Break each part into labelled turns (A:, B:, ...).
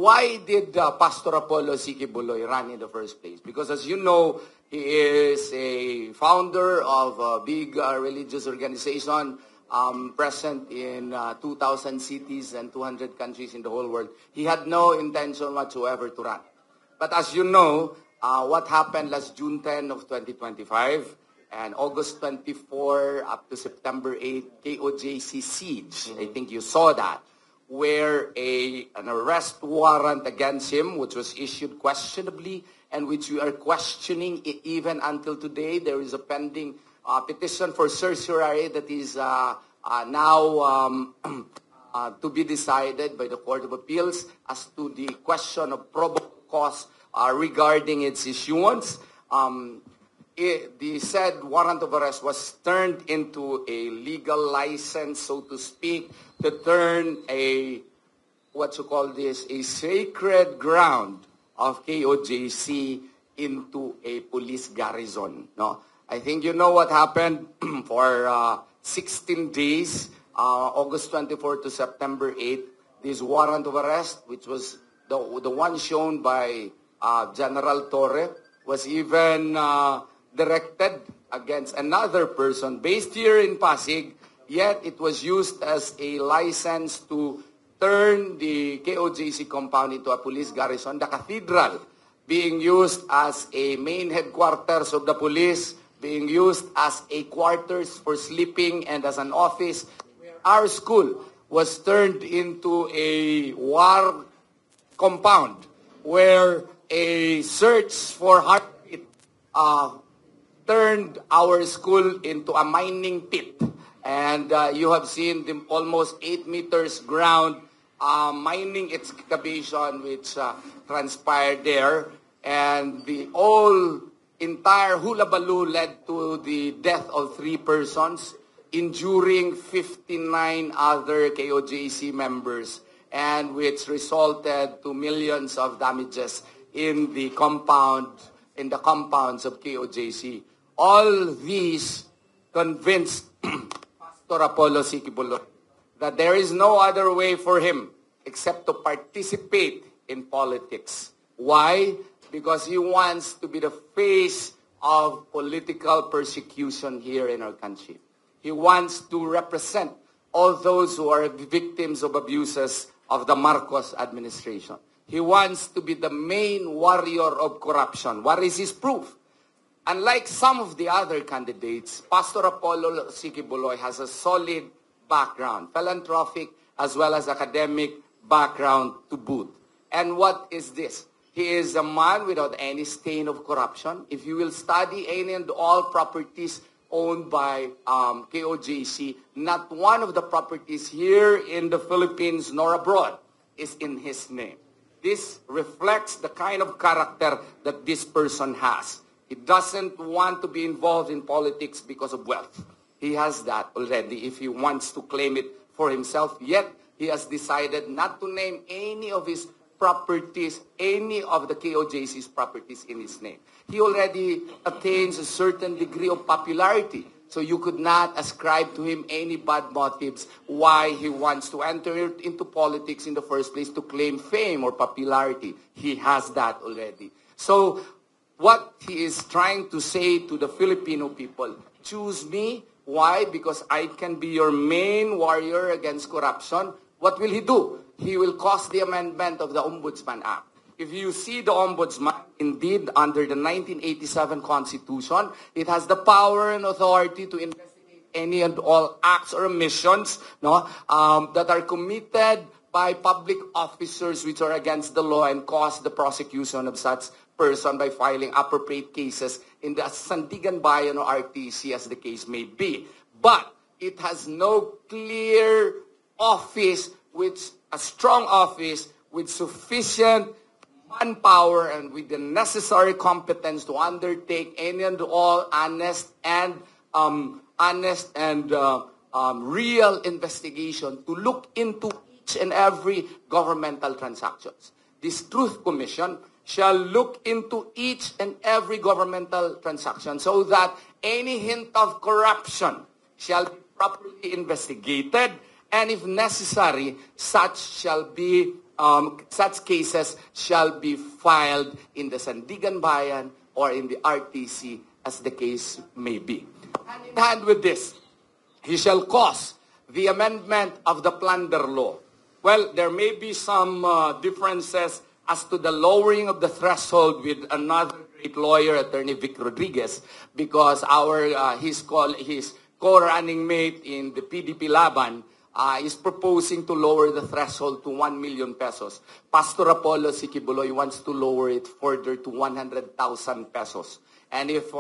A: why did Pastor Apollo C. Quiboloy run in the first place? Because as you know, he is a founder of a big religious organization present in 2,000 cities and 200 countries in the whole world. He had no intention whatsoever to run. But as you know, what happened last June 10 of 2025 and August 24 up to September 8, KOJC siege. I think you saw that, where an arrest warrant against him, which was issued questionably and which we are questioning even until today. There is a pending petition for certiorari that is now to be decided by the Court of Appeals as to the question of probable cause regarding its issuance. The said warrant of arrest was turned into a legal license, so to speak, to turn a sacred ground of KOJC into a police garrison. No, I think you know what happened for 16 days, August 24 to September 8. This warrant of arrest, which was the one shown by General Torre, was even directed against another person based here in Pasig, yet it was used as a license to turn the KOJC compound into a police garrison. The cathedral being used as a main headquarters of the police, being used as a quarters for sleeping and as an office. Our school was turned into a war compound where a search for heartbeat turned our school into a mining pit. And you have seen the almost 8 meters ground mining excavation which transpired there. And the entire hulabaloo led to the death of 3 persons, injuring 59 other KOJC members, and which resulted to millions of damages in the compounds of KOJC. All these convinced Pastor Apollo C. Quiboloy that there is no other way for him except to participate in politics. Why? Because he wants to be the face of political persecution here in our country. He wants to represent all those who are victims of abuses of the Marcos administration. He wants to be the main warrior of corruption. What is his proof? Unlike some of the other candidates, Pastor Apollo C. Quiboloy has a solid background, philanthropic as well as academic background to boot. And what is this? He is a man without any stain of corruption. If you will study any and all properties owned by KOJC, not one of the properties here in the Philippines nor abroad is in his name. This reflects the kind of character that this person has. He doesn't want to be involved in politics because of wealth. He has that already if he wants to claim it for himself. Yet, he has decided not to name any of his properties, any of the KOJC's properties in his name. He already attains a certain degree of popularity. So you could not ascribe to him any bad motives why he wants to enter into politics in the first place to claim fame or popularity. He has that already. So what he is trying to say to the Filipino people, choose me. Why? Because I can be your main warrior against corruption. What will he do? He will cause the amendment of the Ombudsman Act. If you see the Ombudsman, indeed, under the 1987 Constitution, it has the power and authority to investigate any and all acts or omissions that are committed by public officers which are against the law and cause the prosecution of such person by filing appropriate cases in the Sandigan Bayan or RTC as the case may be. But it has no clear office, a strong office with sufficient manpower and with the necessary competence to undertake any and all honest and real investigation to look into each and every governmental transactions. This Truth Commission shall look into each and every governmental transaction so that any hint of corruption shall be properly investigated, and if necessary, such shall be such cases shall be filed in the Sandigan Bayan or in the RTC, as the case may be. Hand in hand with this, he shall cause the amendment of the plunder law. Well, there may be some differences as to the lowering of the threshold with another great lawyer, Attorney Vic Rodriguez, because his co-running mate in the PDP Laban is proposing to lower the threshold to 1 million pesos. Pastor Apollo Sikibuloy wants to lower it further to 100,000 pesos. And if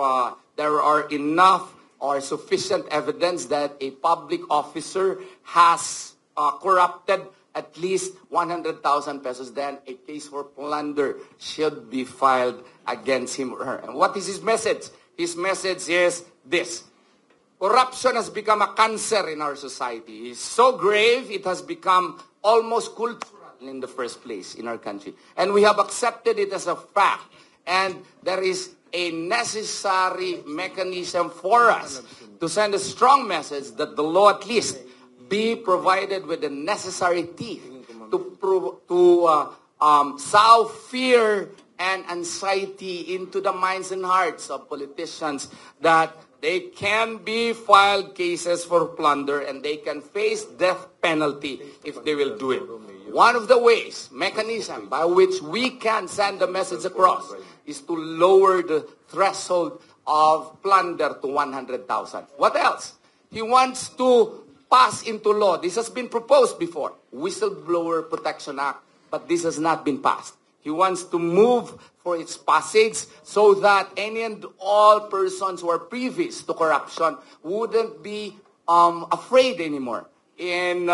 A: there are enough or sufficient evidence that a public officer has corrupted at least 100,000 pesos, then a case for plunder should be filed against him or her. And what is his message? His message is this: corruption has become a cancer in our society. It's so grave, it has become almost cultural in the first place in our country. And we have accepted it as a fact. And there is a necessary mechanism for us to send a strong message that the law at least be provided with the necessary teeth to sow fear and anxiety into the minds and hearts of politicians, that they can be filed cases for plunder and they can face death penalty if they will do it. One of the ways, mechanism by which we can send the message across is to lower the threshold of plunder to 100,000. What else? He wants to pass into law. This has been proposed before. Whistleblower Protection Act, but this has not been passed. He wants to move for its passage so that any and all persons who are previous to corruption wouldn't be afraid anymore in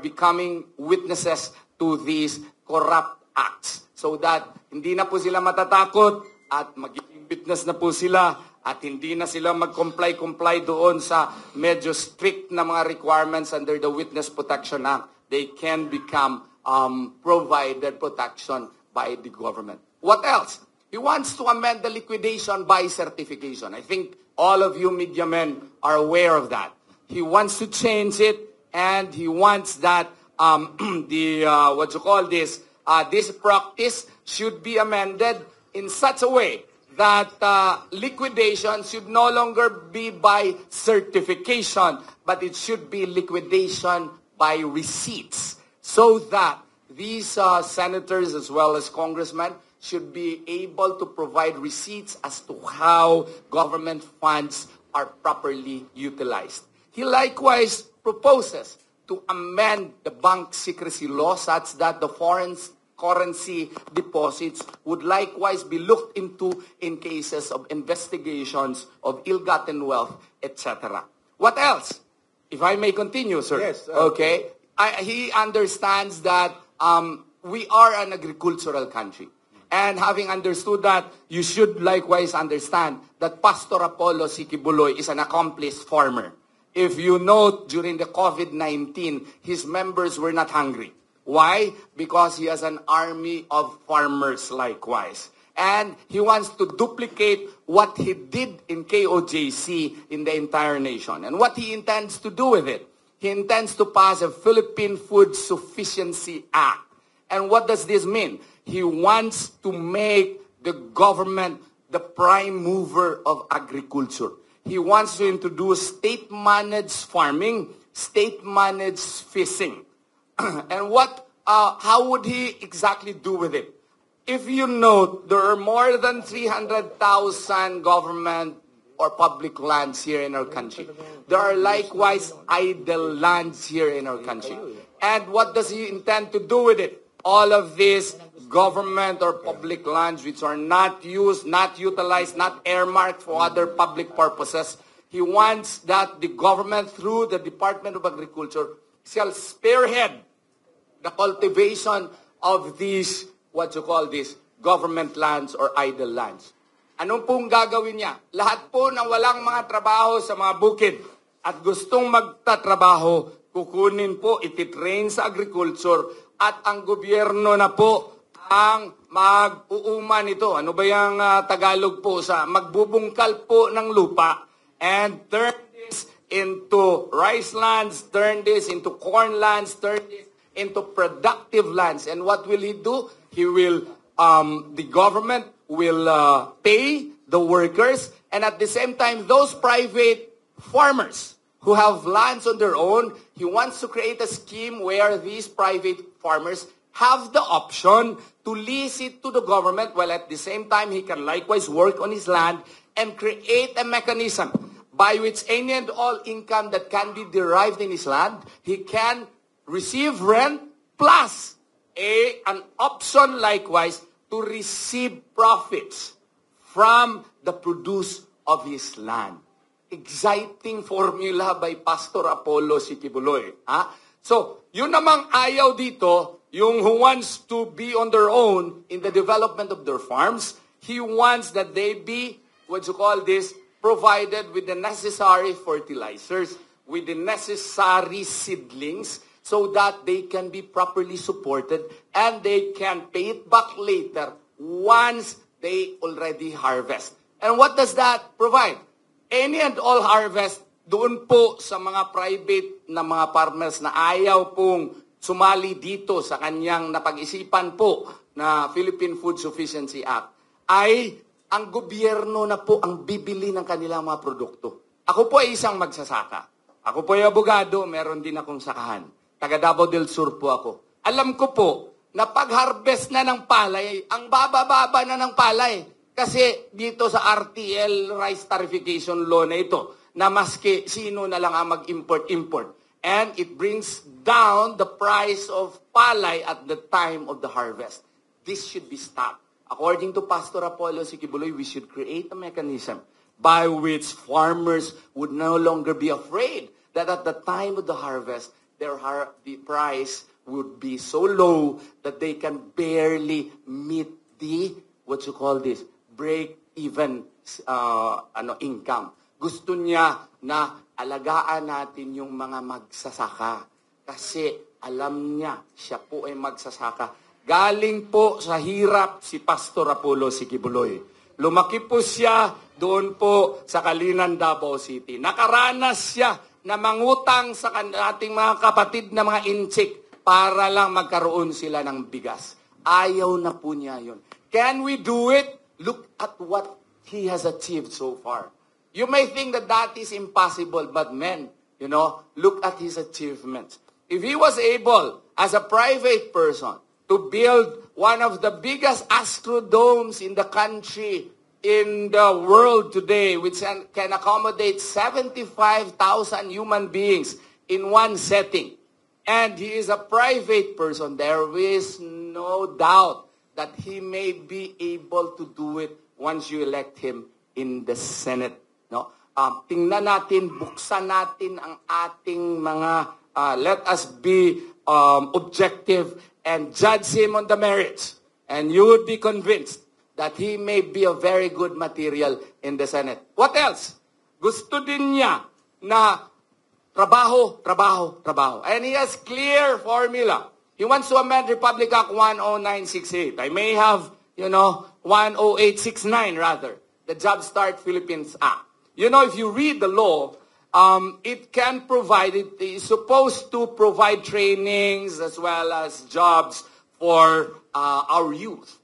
A: becoming witnesses to these corrupt acts. So that hindi na po sila matatakot at magiging witness na po sila at hindi na sila mag-comply doon sa medyo strict na mga requirements under the Witness Protection Act. They can become provided protection by the government. What else? He wants to amend the liquidation by certification. I think all of you media men are aware of that. He wants to change it, and he wants that this practice should be amended in such a way that liquidation should no longer be by certification, but it should be liquidation by receipts, so that these senators as well as congressmen should be able to provide receipts as to how government funds are properly utilized. He likewise proposes to amend the bank secrecy law such that the foreign currency deposits would likewise be looked into in cases of investigations of ill-gotten wealth, etc. What else? If I may continue, sir.
B: Yes.
A: Okay. He understands that we are an agricultural country. And having understood that, you should likewise understand that Pastor Apollo Sikibuloy is an accomplished farmer. If you note, during the COVID-19, his members were not hungry. Why? Because he has an army of farmers likewise. And he wants to duplicate what he did in KOJC in the entire nation. And what he intends to do with it? He intends to pass a Philippine Food Sufficiency Act. And what does this mean? He wants to make the government the prime mover of agriculture. He wants to introduce state-managed farming, state-managed fishing. And how would he exactly do with it? If you note, there are more than 300,000 government or public lands here in our country. There are likewise idle lands here in our country. And what does he intend to do with it? All of these government or public lands which are not used, not utilized, not earmarked for other public purposes, he wants that the government, through the Department of Agriculture, shall spearhead the cultivation of these, government lands or idle lands. Anong pong gagawin niya? Lahat po ng walang mga trabaho sa mga bukid at gustong magtatrabaho, kukunin po, ititrain sa agriculture, at ang gobyerno na po ang mag-uuma nito. Ano ba yung Tagalog po sa magbubungkal po ng lupa and turn this into rice lands, turn this into corn lands, turn this into productive lands. And what will he do? He will, the government will pay the workers, and at the same time, those private farmers who have lands on their own, he wants to create a scheme where these private farmers have the option to lease it to the government, while at the same time, he can likewise work on his land and create a mechanism by which any and all income that can be derived in his land, he can receive rent plus an option likewise to receive profits from the produce of his land. Exciting formula by Pastor Apollo Sikibuloy. So, yun namang ayaw dito, yung who wants to be on their own in the development of their farms, he wants that they be, what you call this, provided with the necessary fertilizers, with the necessary seedlings, so that they can be properly supported and they can pay it back later once they already harvest. And what does that provide? Any and all harvest doon po sa mga private na mga farmers na ayaw pong sumali dito sa kanyang napag-isipan po na Philippine Food Sufficiency Act, ay ang gobyerno na po ang bibili ng kanilang mga produkto. Ako po ay isang magsasaka. Ako po ay abogado, meron din akong sakahan. Taga Davao del Sur po ako. Alam ko po na pag-harvest na ng palay, ang baba-baba na ng palay. Kasi dito sa RTL, Rice Tarification Law na ito, na maski sino na lang ang mag-import-import. And it brings down the price of palay at the time of the harvest. This should be stopped. According to Pastor Apollo Sikibuloy, we should create a mechanism by which farmers would no longer be afraid that at the time of the harvest, the price would be so low that they can barely meet the, what you call this, break-even income. Gusto niya na alagaan natin yung mga magsasaka kasi alam niya, siya po ay magsasaka. Galing po sa hirap si Pastor Apollo Sikibuloy. Lumaki po siya doon po sa Kalinan, Davao City. Nakaranas siya na mangutang sa ating mga kapatid na mga inchik para lang magkaroon sila ng bigas. Ayaw na po niya yun. Can we do it? Look at what he has achieved so far. You may think that that is impossible, but men, look at his achievements. If he was able, as a private person, to build one of the biggest astrodomes in the country, in the world today, which can accommodate 75,000 human beings in one setting, and he is a private person, there is no doubt that he may be able to do it once you elect him in the Senate. No? Tingnan natin, buksan natin ang ating mga, let us be objective and judge him on the merits. And you would be convinced that he may be a very good material in the Senate. What else? Gusto din niya na trabaho. And he has clear formula. He wants to amend Republic Act 10968. I may have, 10869 rather. The Job Start Philippines Act. If you read the law, it can provide, it is supposed to provide trainings as well as jobs for our youth.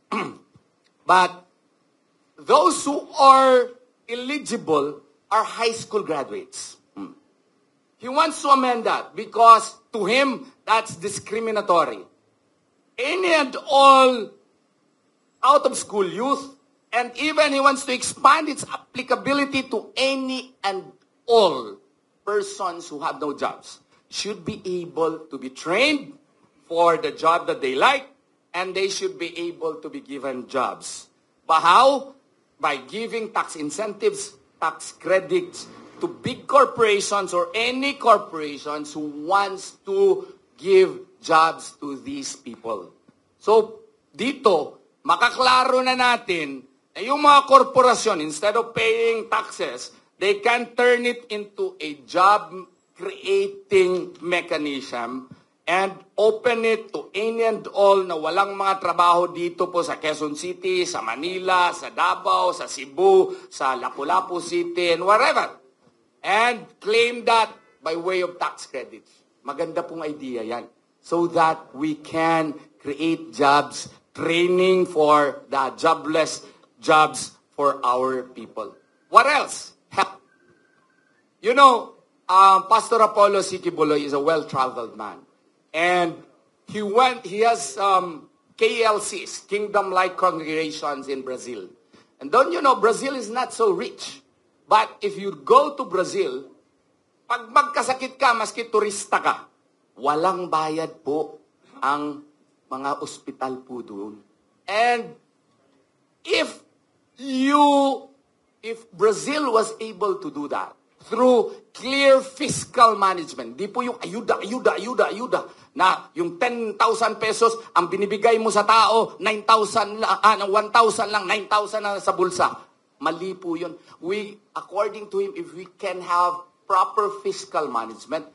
A: But those who are eligible are high school graduates. He wants to amend that because to him, that's discriminatory. Any and all out-of-school youth, and even he wants to expand its applicability to any and all persons who have no jobs, should be able to be trained for the job that they like, and they should be able to be given jobs. But how? By giving tax incentives, tax credits to big corporations or any corporations who wants to give jobs to these people. So, dito, makaklaro na natin na yung mga korporasyon, instead of paying taxes, they can turn it into a job-creating mechanism and open it to any and all na walang mga trabaho dito po sa Quezon City, sa Manila, sa Davao, sa Cebu, sa Lapu-Lapu City, and wherever. And claim that by way of tax credits. Maganda pong idea yan. so that we can create jobs, training for the jobless jobs for our people. What else? Help. You know, Pastor Apollo Sikibuloy is a well-traveled man. And he has KLCs, Kingdom-like congregations in Brazil. And don't you know, Brazil is not so rich. But if you go to Brazil, pag magkasakit ka, maski turista ka, walang bayad po ang mga ospital po doon. And if Brazil was able to do that through clear fiscal management, di po yung ayuda, na yung 10,000 pesos, ang binibigay mo sa tao, 9,000 lang, 1,000 lang, 9,000 na sa bulsa. Mali po yun. According to him, if we can have proper fiscal management,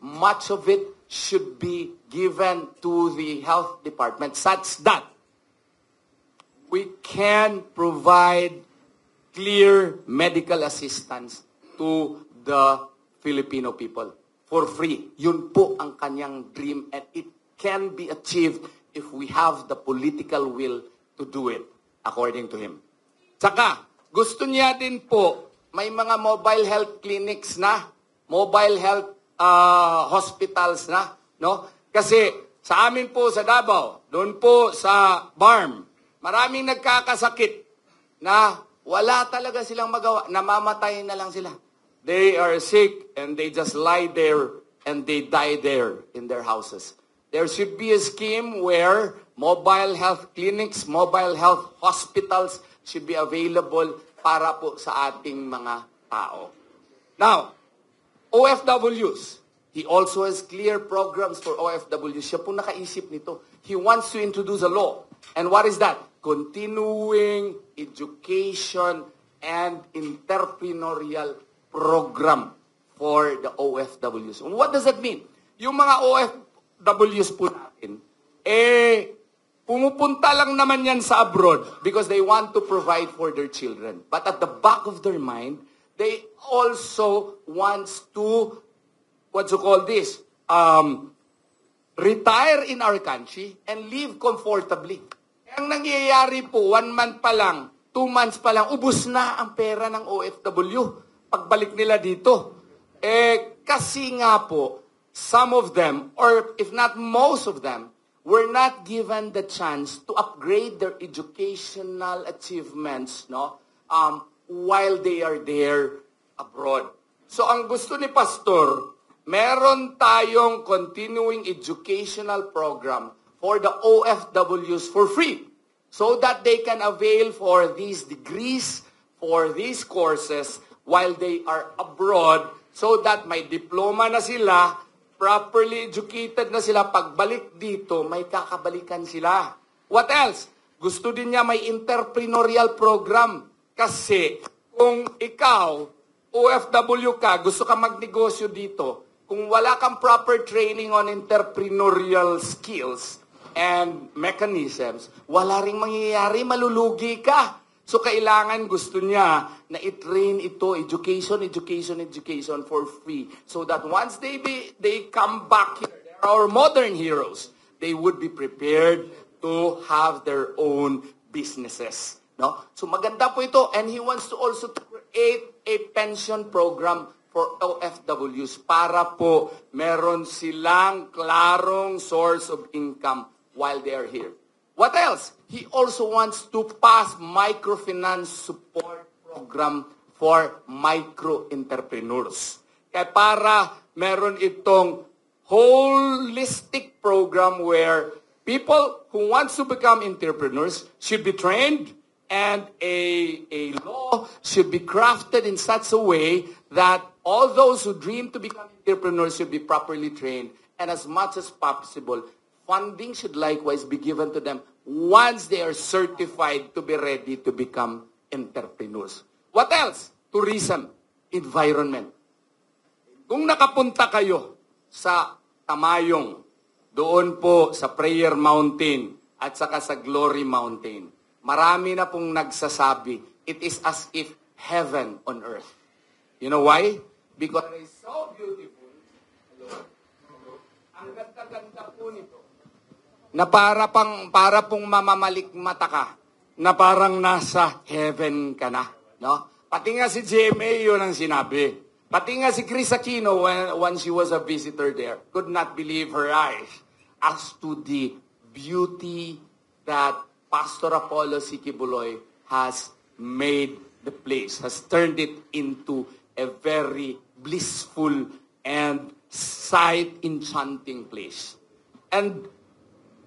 A: much of it should be given to the health department such that we can provide clear medical assistance to the Filipino people for free. Yun po ang kanyang dream, and it can be achieved if we have the political will to do it, according to him. Saka, gusto niya din po, may mga mobile health clinics na, mobile health hospitals na, no? Kasi sa amin po sa Davao, doon po sa BARM, maraming nagkakasakit na wala talaga silang magawa, namamatay na lang sila. They are sick and they just lie there and they die there in their houses. There should be a scheme where mobile health clinics, mobile health hospitals should be available para po sa ating mga tao. Now, OFWs, he also has clear programs for OFWs. Siya po nakaisip nito. He wants to introduce a law. And what is that? Continuing education and entrepreneurial program for the OFWs. What does that mean? Yung mga OFWs po natin, pumupunta lang naman yan sa abroad because they want to provide for their children. But at the back of their mind, they also wants to, retire in our country and live comfortably. Ang nangyayari po, 1 month pa lang, 2 months pa lang, ubos na ang pera ng OFW pagbalik nila dito. Kasi nga po, some of them, or if not most of them, were not given the chance to upgrade their educational achievements, no? While they are there abroad. So ang gusto ni Pastor, meron tayong continuing educational program for the OFWs for free so that they can avail for these degrees, for these courses while they are abroad so that may diploma na sila, properly educated na sila, pagbalik dito, may kakabalikan sila. What else? Gusto din niya may entrepreneurial program kasi kung ikaw, OFW ka, gusto ka magnegosyo dito, kung wala kang proper training on entrepreneurial skills and mechanisms, wala ring mangyayari, malulugi ka. So kailangan gusto niya na i-train ito, education for free. So that once they come back here, they are our modern heroes, they would be prepared to have their own businesses. No? So maganda po ito, and he wants to also create a pension program for OFWs para po meron silang klarong source of income while they are here. What else? He also wants to pass microfinance support program for micro-entrepreneurs. Kaya para meron itong holistic program where people who wants to become entrepreneurs should be trained, and a law should be crafted in such a way that all those who dream to become entrepreneurs should be properly trained, and as much as possible, funding should likewise be given to them once they are certified to be ready to become entrepreneurs. What else? Tourism, environment. Kung nakapunta kayo sa Tamayong, doon po sa Prayer Mountain at saka sa Glory Mountain, marami na pong nagsasabi, it is as if heaven on earth. You know why? Because it is so beautiful. Ang ganda-ganda po nito. Na para pong mamamalik mata ka. Na parang nasa heaven ka na. No? Pati nga si GMA yun ang sinabi. Pati nga si Chris Aquino, when she was a visitor there, could not believe her eyes as to the beauty that Pastor Apollo Sikibuloy has made the place, has turned it into a very blissful and sight-enchanting place. And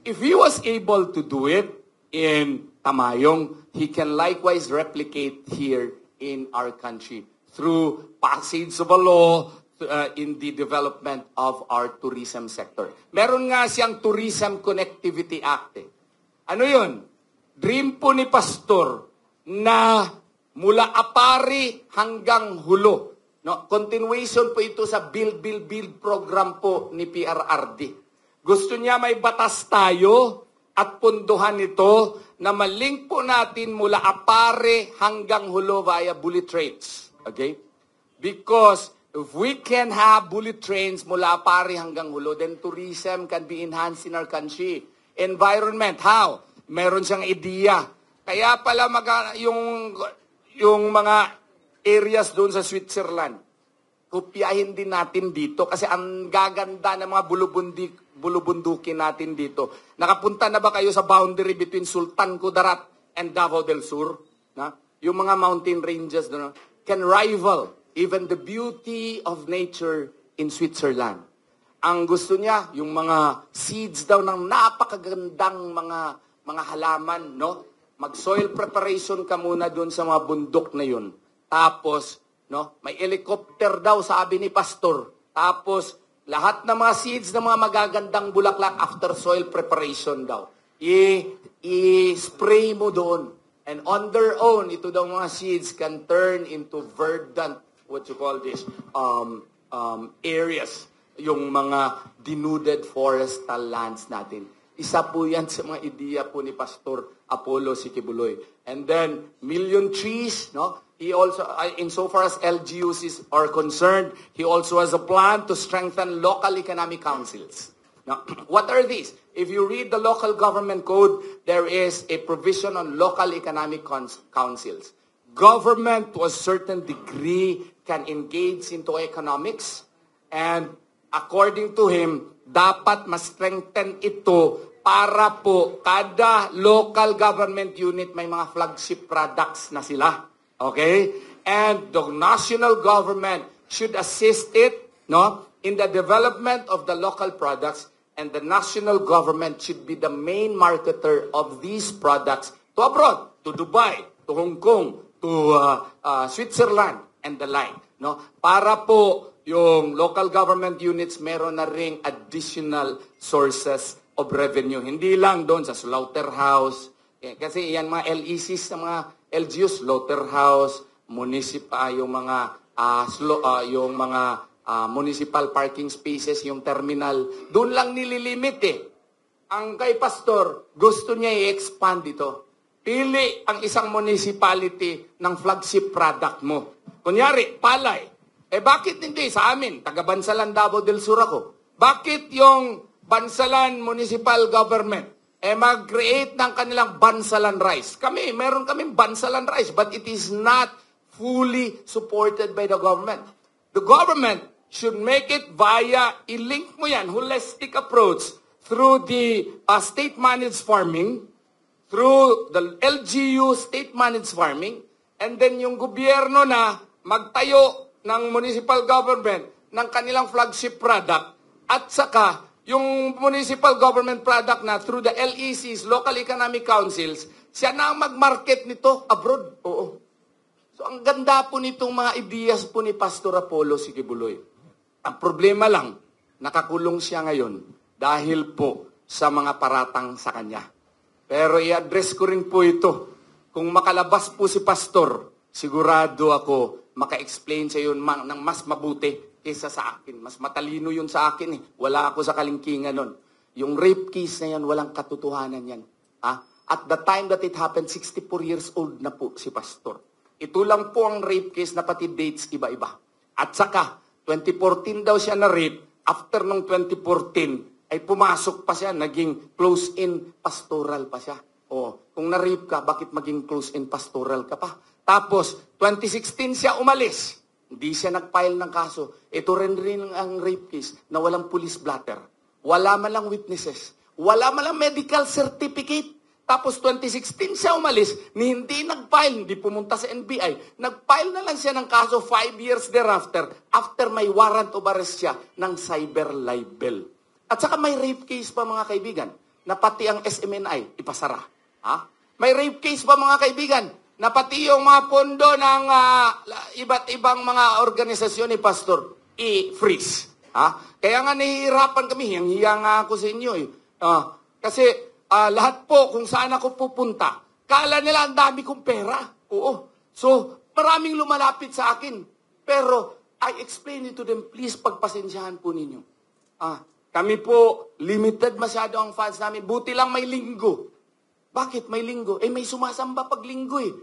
A: if he was able to do it in Tamayong, he can likewise replicate here in our country through passage of a law in the development of our tourism sector. Meron nga siyang Tourism Connectivity Act. Ano yun? Dream po ni Pastor na mula Apari hanggang Hulo. No? Continuation po ito sa Build program po ni PRRD. Gusto niya may batas tayo at punduhan ito na malink po natin mula Apare hanggang Hulo via bullet trains. Okay? Because if we can have bullet trains mula Apare hanggang Hulo, then tourism can be enhanced in our country. Environment, how? Meron siyang ideya. Kaya pala yung mga areas doon sa Switzerland, kopyahin din natin dito kasi ang gaganda ng mga bulubundukin natin dito. Nakapunta na ba kayo sa boundary between Sultan Kudarat and Davao del Sur? Na? Yung mga mountain ranges doon can rival even the beauty of nature in Switzerland. Ang gusto niya, yung mga seeds daw ng napakagandang mga halaman, no? Mag-soil preparation ka muna doon sa mga bundok na yun. Tapos, no, may helicopter daw, sabi ni Pastor. Tapos, lahat ng mga seeds ng mga magagandang bulaklak after soil preparation daw. I-spray mo doon. And on their own, ito daw mga seeds can turn into verdant, what you call this, areas. Yung mga denuded forestal lands natin. Isa po yan sa mga ideya po ni Pastor Apollo Sikibuloy. And then, million trees, no? He also, insofar as LGUs are concerned, he also has a plan to strengthen local economic councils. Now, what are these? If you read the local government code, there is a provision on local economic councils. Government, to a certain degree, can engage into economics, and according to him, dapat ma-strengthen ito para po kada local government unit may mga flagship products na sila. Okay? And the national government should assist it, no, in the development of the local products, and the national government should be the main marketer of these products to abroad, to Dubai, to Hong Kong, to Switzerland, and the like. No? Para po yung local government units meron na ring additional sources of revenue. Hindi lang doon sa slaughterhouse. Kasi yan mga LECs na mga LGUs, slaughterhouse, yung mga municipal parking spaces, yung terminal. Doon lang nililimit eh. Ang kay Pastor, gusto niya i-expand ito. Pili ang isang municipality ng flagship product mo. Kunyari, palay. Bakit hindi sa amin? Taga-Bansalan, Davao del Sur ako. Bakit yung Bansalan Municipal Government mag-create ng kanilang Bansalan Rice? Meron kaming Bansalan Rice, but it is not fully supported by the government. The government should make it via, i-link mo yan, holistic approach through the state-managed farming, through the LGU state-managed farming, and then yung gobyerno na magtayo ng municipal government ng kanilang flagship product, at saka yung municipal government product na through the LECs, local economic councils, siya na ang mag-market nito abroad. Oo. So ang ganda po nitong mga ideas po ni Pastor Apollo Sikibuloy. Ang problema lang, nakakulong siya ngayon dahil po sa mga paratang sa kanya. Pero i-address ko rin po ito. Kung makalabas po si Pastor, sigurado ako maka-explain sa iyo ng mas mabuti kaysa sa akin. Mas matalino yun sa akin eh. Wala ako sa kalingkingan nun. Yung rape case na yan, walang katotohanan yan. At the time that it happened, 64 years old na po si Pastor. Ito lang po ang rape case na pati dates iba-iba. At saka, 2014 daw siya na rape. After nung 2014, ay pumasok pa siya, naging close-in pastoral pa siya. O, kung na-rape ka, bakit maging close-in pastoral ka pa? Tapos, 2016 siya umalis. Hindi siya nag-file ng kaso. Ito rin ang rape case na walang police blotter. Wala man lang witnesses. Wala man lang medical certificate. Tapos 2016 siya umalis, hindi nag-file, hindi pumunta sa NBI. Nag-file na lang siya ng kaso 5 years thereafter, after may warrant of arrest siya ng cyber libel. At saka may rape case pa mga kaibigan, na pati ang SMNI ipasara. Ha? May rape case pa mga kaibigan, na pati yung mga pondo ng iba't ibang mga organisasyon ni Pastor i-freeze. Ha? Kaya nga nahihirapan kami, hiya nga ako sa inyo eh. Kasi lahat po kung saan ako pupunta, kala nila ang dami kong pera. Oo. So, maraming lumalapit sa akin. Pero, I explain it to them, please pagpasensyahan po ninyo. Kami po, limited masyado ang fans namin. Buti lang may linggo. Bakit may linggo? May sumasamba pag linggo eh.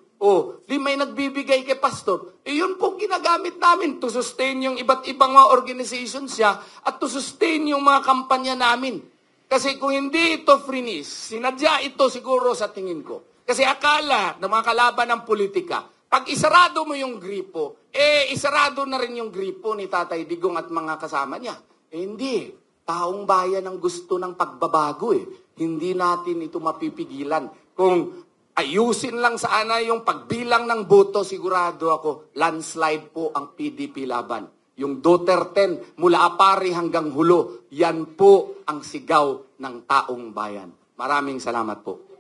A: Di may nagbibigay kay pastor. Yun po ginagamit namin to sustain yung iba't ibang mga organizations siya at to sustain yung mga kampanya namin. Kasi kung hindi ito freeze, sinadya ito siguro sa tingin ko. Kasi akala ng mga kalaban ng politika, pag isarado mo yung gripo, isarado na rin yung gripo ni Tatay Digong at mga kasama niya. Hindi. Taong bayan ang gusto ng pagbabago eh. Hindi natin ito mapipigilan. Kung ayusin lang sana yung pagbilang ng boto, sigurado ako, landslide po ang PDP laban. Yung Duterte mula Apari hanggang Hulo, yan po ang sigaw ng taong bayan. Maraming salamat po.